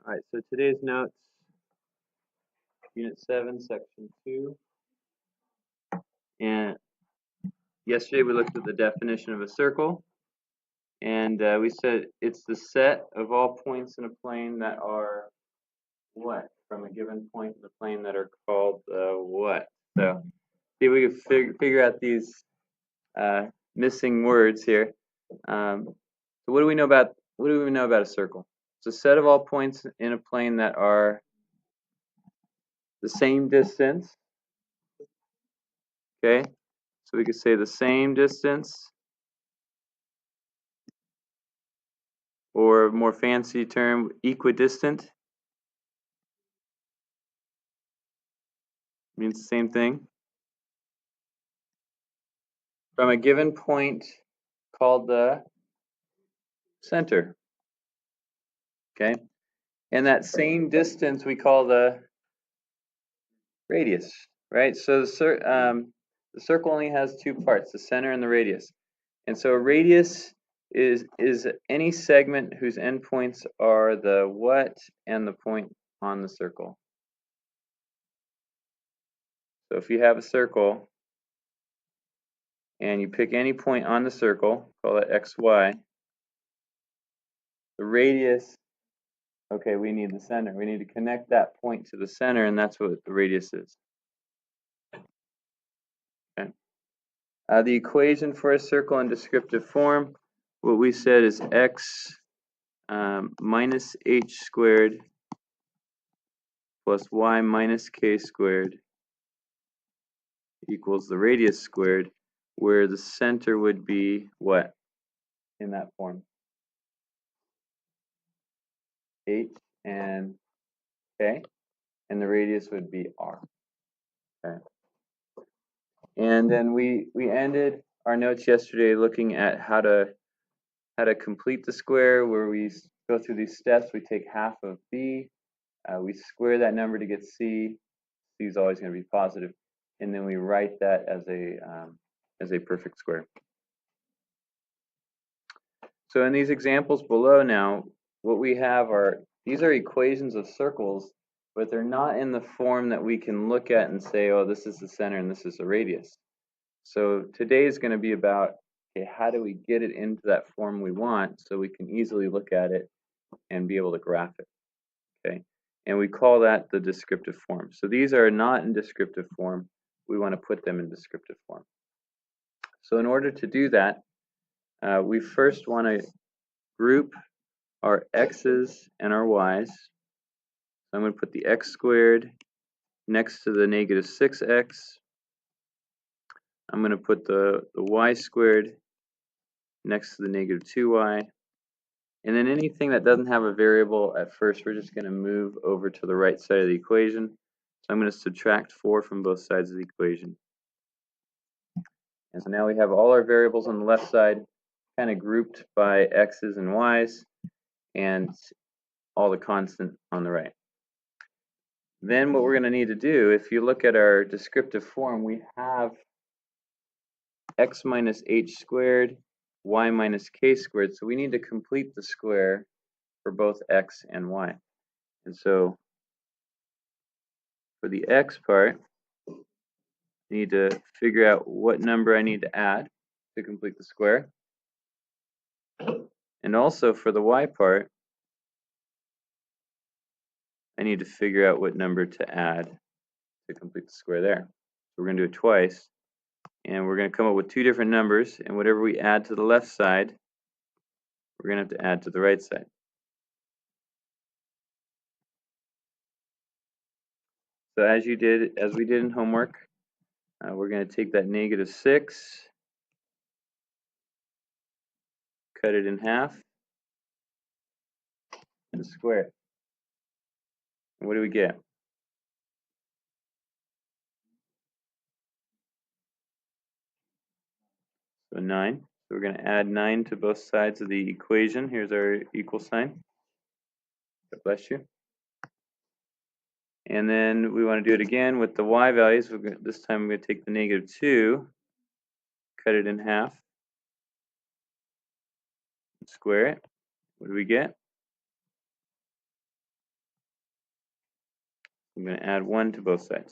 All right, so today's notes, Unit 7, Section 2. And yesterday we looked at the definition of a circle. And we said it's the set of all points in a plane that are what? From a given point in the plane that are called what? So see if we can figure out these missing words here. So what do we know about a circle? It's a set of all points in a plane that are the same distance. Okay, so we could say the same distance, or a more fancy term, equidistant. Means the same thing. From a given point called the center. Okay, and that same distance we call the radius, right? So the circle only has two parts, the center and the radius. And so a radius is any segment whose endpoints are the what and the point on the circle. So if you have a circle and you pick any point on the circle, call it xy, the radius, okay, we need the center. We need to connect that point to the center, and that's what the radius is. Okay. The equation for a circle in descriptive form, what we said is x minus h squared plus y minus k squared equals the radius squared, where the center would be what in that form? H and k, and the radius would be r. Okay. And then we ended our notes yesterday looking at how to complete the square, where we go through these steps. We take half of b, we square that number to get c. C is always going to be positive, and then we write that as a perfect square. So in these examples below now, what we have these are equations of circles, but they're not in the form that we can look at and say, oh, this is the center and this is the radius. So today is going to be about, okay, how do we get it into that form we want so we can easily look at it and be able to graph it, okay? And we call that the descriptive form. So these are not in descriptive form. We want to put them in descriptive form. So in order to do that, we first want to group our x's and our y's. So I'm going to put the x squared next to the negative 6x. I'm going to put the y squared next to the negative 2y. And then anything that doesn't have a variable at first, we're just going to move over to the right side of the equation. So I'm going to subtract 4 from both sides of the equation. And so now we have all our variables on the left side kind of grouped by x's and y's, and all the constant on the right. Then what we're going to need to do, if you look at our descriptive form, we have x minus h squared, y minus k squared. So we need to complete the square for both x and y. And so for the x part, I need to figure out what number I need to add to complete the square. And also for the y part, I need to figure out what number to add to complete the square there. So we're going to do it twice. And we're going to come up with two different numbers. And whatever we add to the left side, we're going to have to add to the right side. So as we did in homework, we're going to take that negative 6, cut it in half, and square it. And what do we get? So 9. So we're going to add 9 to both sides of the equation. Here's our equal sign. God bless you. And then we want to do it again with the y values. This time I'm going to take the negative 2, cut it in half, square it. What do we get? I'm going to add 1 to both sides.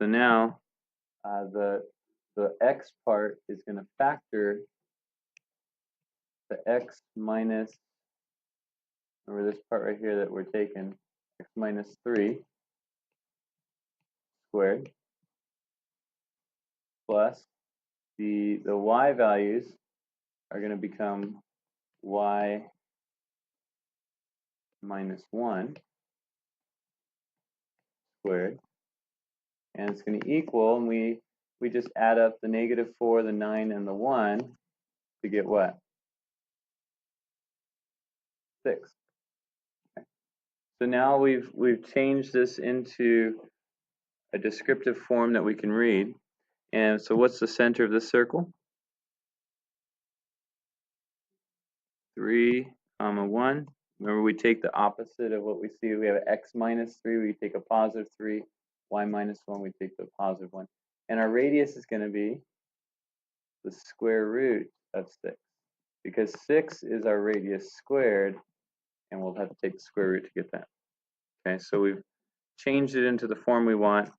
So now the x part is going to factor the x minus, remember this part right here that we're taking, x minus 3 squared plus the y values are going to become y minus 1 squared, and it's going to equal, and we just add up the -4, the 9, and the 1 to get what? 6. Okay. So now we've changed this into a descriptive form that we can read. And so what's the center of this circle? 3, 1. Remember, we take the opposite of what we see. We have x minus 3, we take a positive 3. Y minus 1, we take the positive 1. And our radius is going to be the square root of 6. Because 6 is our radius squared, and we'll have to take the square root to get that. Okay, so we've changed it into the form we want so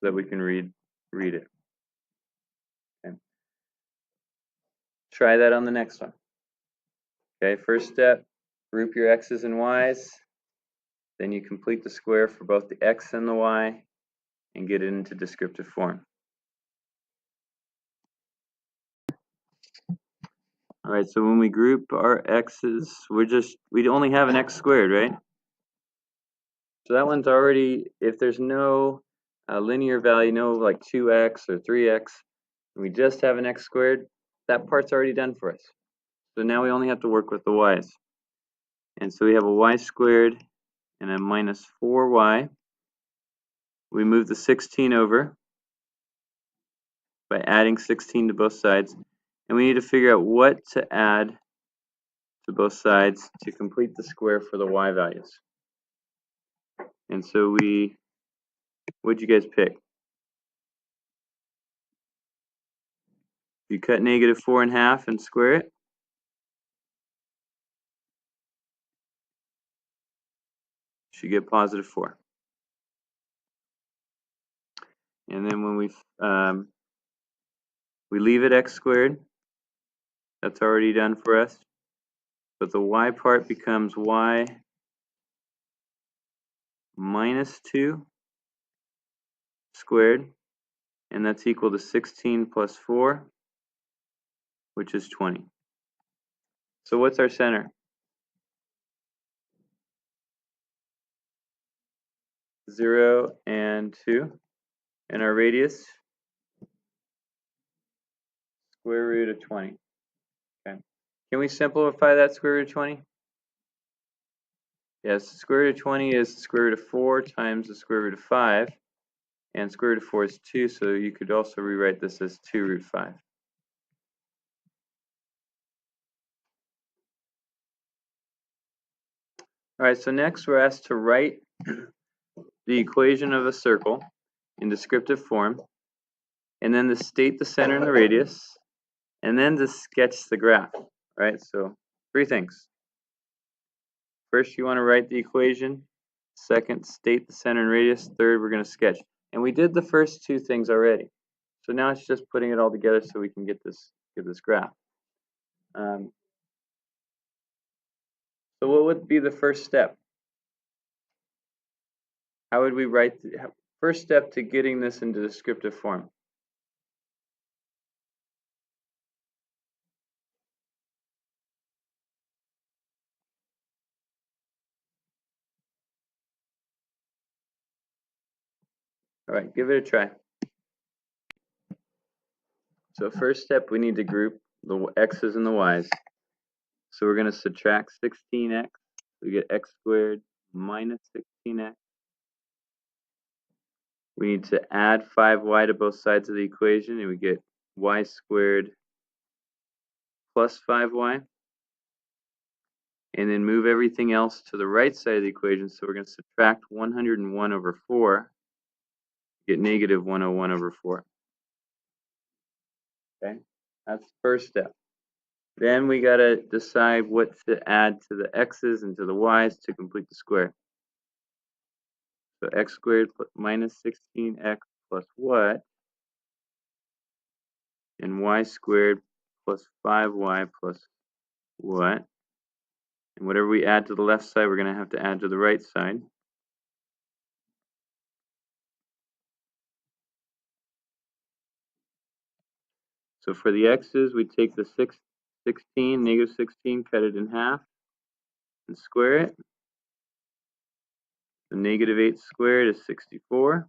that we can read it. Okay. Try that on the next one. Okay, first step, group your x's and y's. Then you complete the square for both the x and the y and get it into descriptive form. All right, so when we group our x's, we only have an x squared, right? So that one's already, if there's no linear value, no like 2x or 3x, and we just have an x squared, that part's already done for us. So now we only have to work with the y's. And so we have a y squared and a minus 4y. We move the 16 over by adding 16 to both sides. And we need to figure out what to add to both sides to complete the square for the y values. And so what'd you guys pick? You cut -4 in half and square it. You should get positive 4. And then when we leave it x squared, that's already done for us. But the y part becomes y minus 2 squared, and that's equal to 16 plus 4, which is 20. So what's our center? 0 and 2. And our radius? Square root of 20. Okay. Can we simplify that square root of 20? Yes, square root of 20 is the square root of 4 times the square root of 5. And square root of 4 is 2, so you could also rewrite this as 2 root 5. Alright, so next we're asked to write the equation of a circle in descriptive form, and then to state the center and the radius, and then to sketch the graph. Right, so 3 things. First, you want to write the equation. Second, state the center and radius. Third, we're going to sketch. And we did the first 2 things already. So now it's just putting it all together so we can get this graph. So what would be the first step? How would we write the first step to getting this into descriptive form? All right, give it a try. So first step, we need to group the x's and the y's. So we're going to subtract 16x. We get x squared minus 16x. We need to add 5y to both sides of the equation, and we get y squared plus 5y. And then move everything else to the right side of the equation. So we're going to subtract 101 over 4, get negative 101 over 4. Okay, that's the first step. Then we got to decide what to add to the x's and to the y's to complete the square. So x squared minus 16x plus what? And y squared plus 5y plus what? And whatever we add to the left side, we're going to have to add to the right side. So for the x's, we take the 16, negative 16, cut it in half, and square it. The negative 8 squared is 64.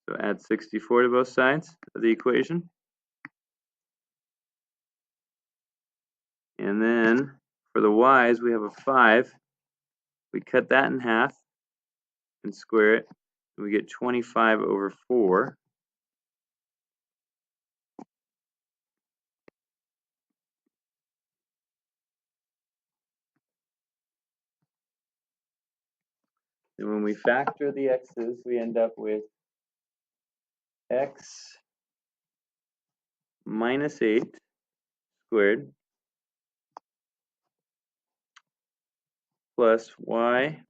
So add 64 to both sides of the equation. And then for the y's, we have a 5. We cut that in half and square it. And we get 25 over 4. And when we factor the x's, we end up with x minus 8 squared plus y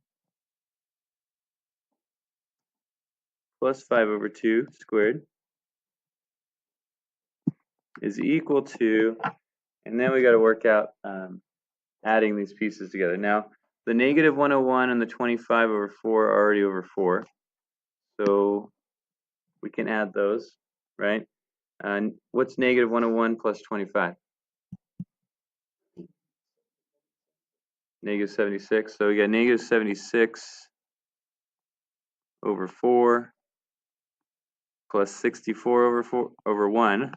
plus 5 over 2 squared is equal to, and then we got to work out adding these pieces together. Now, the negative 101 and the 25 over 4 are already over 4, so we can add those, right? And what's negative 101 plus 25? Negative 76. So we got negative 76 over 4 plus 64 over 4 over 1.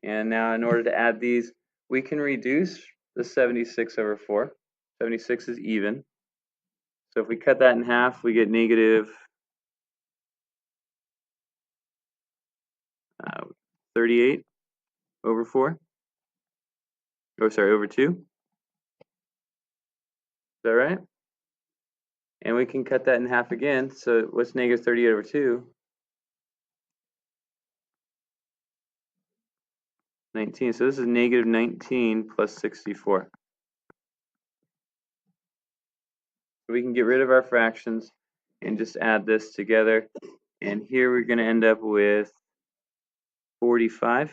And now in order to add these, we can reduce the 76 over 4. 76 is even. So if we cut that in half, we get negative 38 over 4. Oh, sorry, over 2. Is that right? And we can cut that in half again. So what's negative 38 over 2? 19. So this is negative 19 plus 64. So we can get rid of our fractions and just add this together. And here we're going to end up with 45.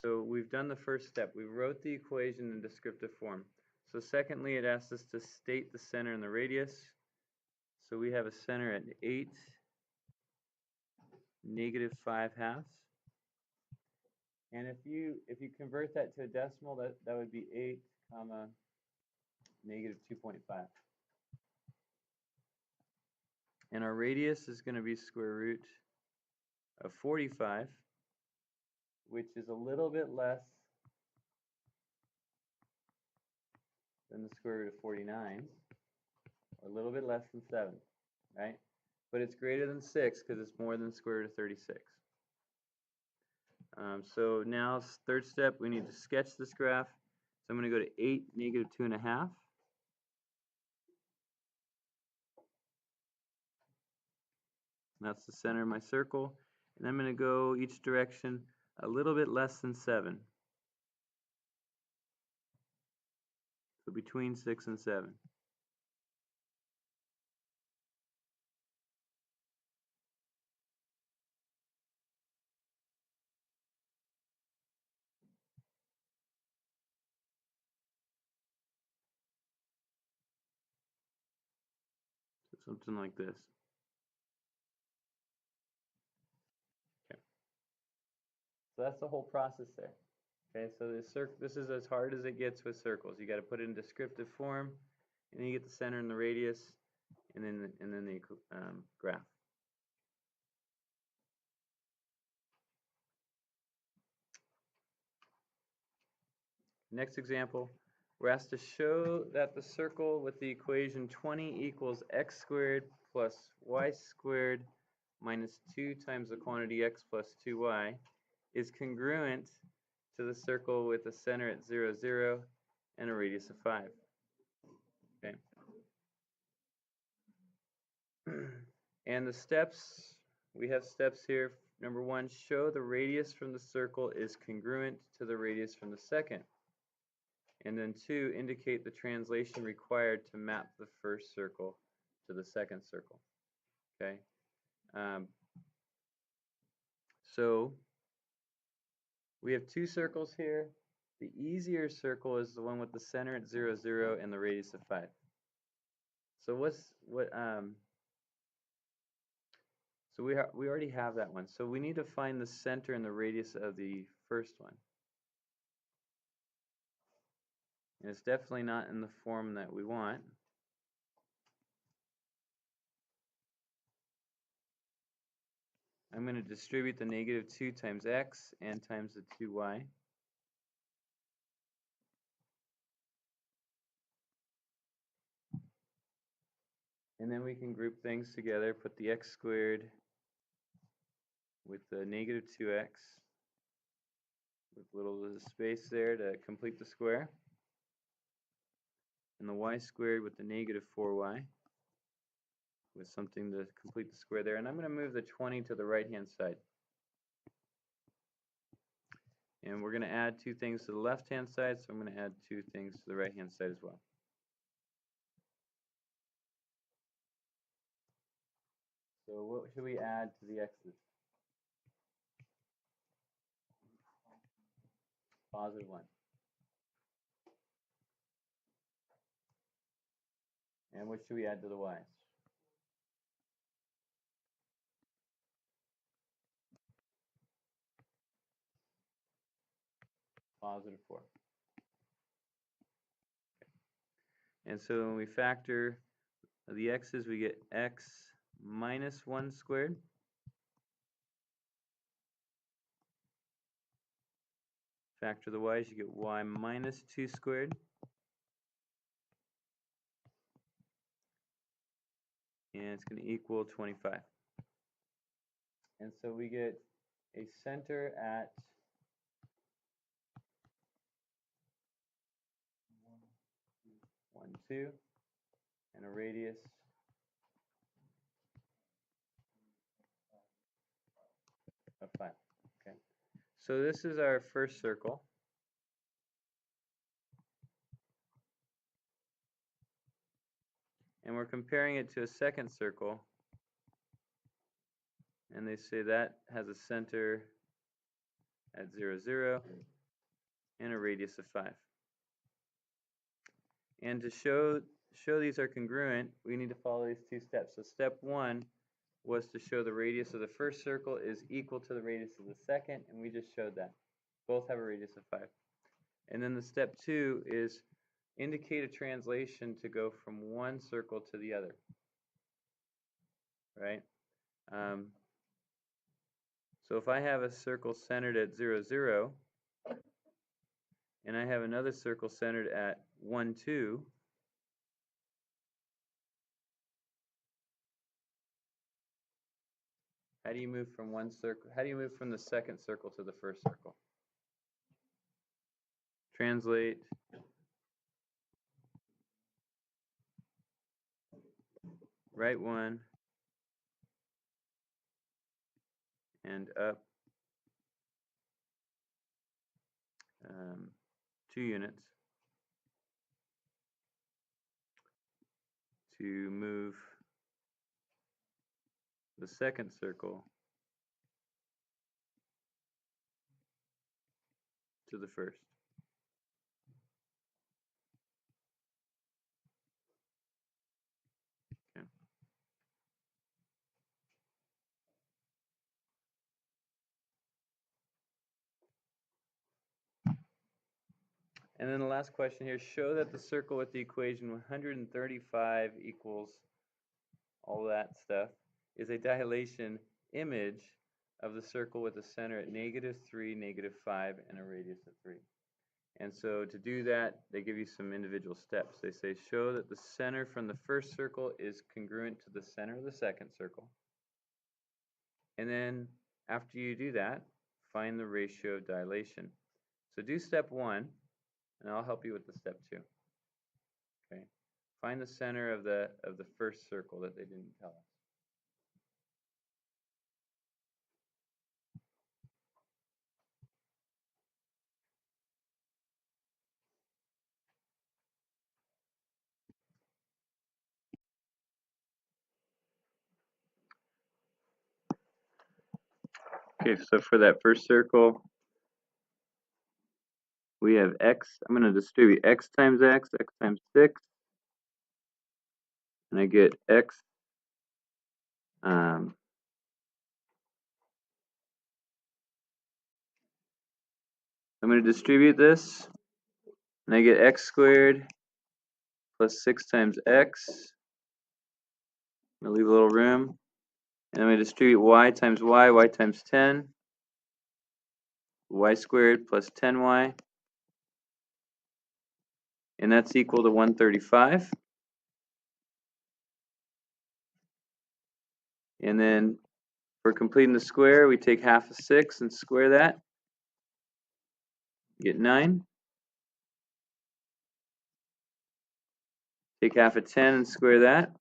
So we've done the first step. We wrote the equation in descriptive form. So secondly, it asks us to state the center and the radius. So we have a center at 8, negative 5 halves. And if you convert that to a decimal, that would be 8 comma negative 2.5. And our radius is going to be square root of 45, which is a little bit less than the square root of 49, or a little bit less than 7, right? But it's greater than 6 because it's more than square root of 36. So now, third step, we need to sketch this graph. So I'm going to go to 8, negative 2.5. That's the center of my circle. And I'm going to go each direction a little bit less than 7. So between 6 and 7. So something like this. Okay. So that's the whole process there. Okay, so this is as hard as it gets with circles. You got to put it in descriptive form, and then you get the center and the radius, and then the graph. Next example, we're asked to show that the circle with the equation 20 equals x squared plus y squared minus 2 times the quantity x plus 2y is congruent to the circle with a center at 0, 0 and a radius of 5. Okay. And the steps, we have steps here. Number 1, show the radius from the circle is congruent to the radius from the second. And then 2, indicate the translation required to map the first circle to the second circle. Okay. So we have 2 circles here. The easier circle is the one with the center at 0, 0 and the radius of 5. So so we already have that one. So we need to find the center and the radius of the first one. And it's definitely not in the form that we want. I'm going to distribute the negative 2 times x and times the 2y. And then we can group things together, put the x squared with the negative 2x with a little bit of space there to complete the square. And the y squared with the negative 4y with something to complete the square there. And I'm going to move the 20 to the right-hand side. And we're going to add 2 things to the left-hand side, so I'm going to add 2 things to the right-hand side as well. So what should we add to the x's? Positive 1. And what should we add to the y's? Positive 4. And so when we factor the x's, we get x minus 1 squared. Factor the y's, you get y minus 2 squared. And it's going to equal 25. And so we get a center at 1, 2, and a radius of 5. Okay. So this is our first circle. And we're comparing it to a second circle. And they say that has a center at 0, 0 and a radius of 5. And to show these are congruent, we need to follow these 2 steps. So step 1 was to show the radius of the first circle is equal to the radius of the second, and we just showed that. Both have a radius of 5. And then the step 2 is indicate a translation to go from one circle to the other. Right? So if I have a circle centered at 0, 0, and I have another circle centered at 1, 2, how do you move from one circle? How do you move from the second circle to the first circle? Translate right 1 and up 2 units to move the second circle to the first. Okay. And then the last question here, show that the circle with the equation 135 equals all that stuff is a dilation image of the circle with a center at -3, -5, and a radius of 3. And so to do that, they give you some individual steps. They say show that the center from the first circle is congruent to the center of the second circle. And then after you do that, find the ratio of dilation. So do step 1, and I'll help you with the step 2. Okay. Find the center of the first circle that they didn't tell us. Okay, so for that first circle, we have x. I'm going to distribute x times 6, and I get x. Um, I'm going to distribute this, and I get x squared plus 6 times x. I'm going to leave a little room. And I'm going to distribute y times y times 10, y squared plus 10y. And that's equal to 135. And then for completing the square, we take half of 6 and square that. Get 9. Take half of 10 and square that.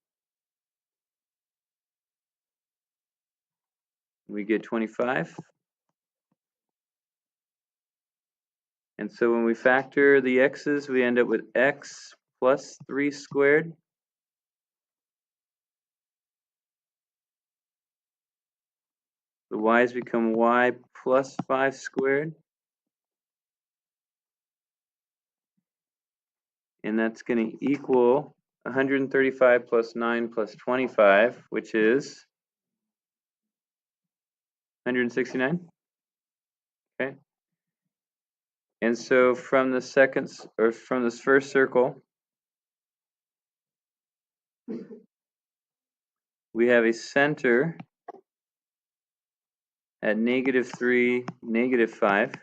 We get 25. And so when we factor the x's, we end up with x plus 3 squared. The y's become y plus 5 squared. And that's going to equal 135 plus 9 plus 25, which is 169. Okay. And so from the from this first circle, we have a center at -3, -5,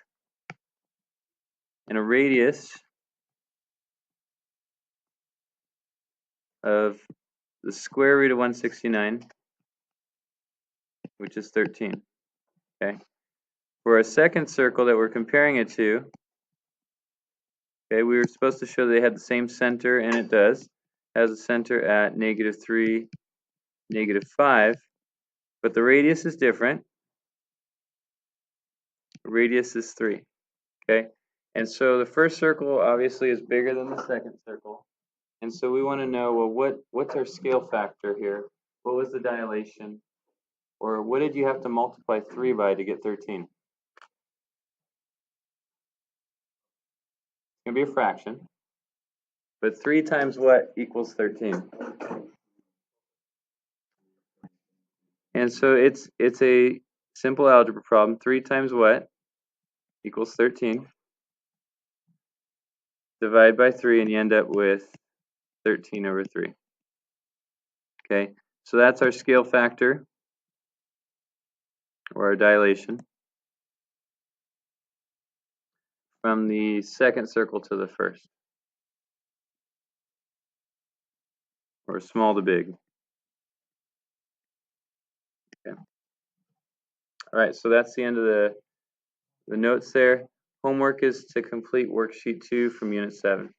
and a radius of the square root of 169, which is 13. Okay. For a second circle that we're comparing it to, okay, we were supposed to show they had the same center, and it does. It has a center at -3, -5, but the radius is different. The radius is 3. Okay, and so the first circle obviously is bigger than the second circle, and so we want to know, well, what's our scale factor here? What was the dilation, or what did you have to multiply 3 by to get 13? It's going to be a fraction, but 3 times what equals 13? And so it's a simple algebra problem. 3 times what equals 13? Divide by 3, and you end up with 13 over 3. Okay, so that's our scale factor, or our dilation, from the second circle to the first, or small to big. Okay. All right, so that's the end of the notes there. Homework is to complete worksheet 2 from Unit 7.